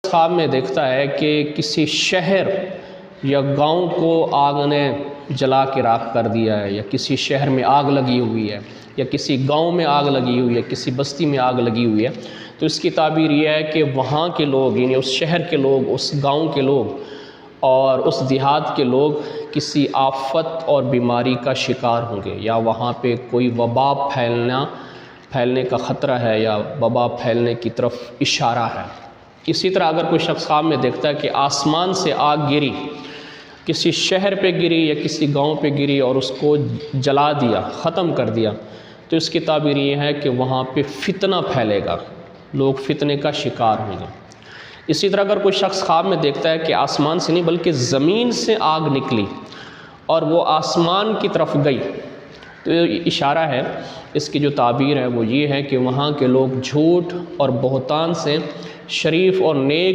ख्वाब में देखता है कि किसी शहर या गांव को आग ने जला के राख कर दिया है, या किसी शहर में आग लगी हुई है, या किसी गांव में आग लगी हुई है, किसी बस्ती में आग लगी हुई है, तो इसकी ताबीर यह है कि वहाँ के लोग, यानी उस शहर के लोग, उस गांव के लोग और उस देहात के लोग किसी आफत और बीमारी का शिकार होंगे, या वहाँ पे कोई वबा फैलने का ख़तरा है, या वबा फैलने की तरफ इशारा है। इसी तरह अगर कोई शख्स ख्वाब में देखता है कि आसमान से आग गिरी, किसी शहर पे गिरी या किसी गांव पे गिरी और उसको जला दिया, ख़त्म कर दिया, तो इसकी ताबीर ये है कि वहाँ पे फितना फैलेगा, लोग फितने का शिकार होंगे। इसी तरह अगर कोई शख्स ख्वाब में देखता है कि आसमान से नहीं बल्कि ज़मीन से आग निकली और वो आसमान की तरफ गई, तो इशारा है, इसकी जो ताबीर है वो ये है कि वहाँ के लोग झूठ और बहतान से शरीफ और नेक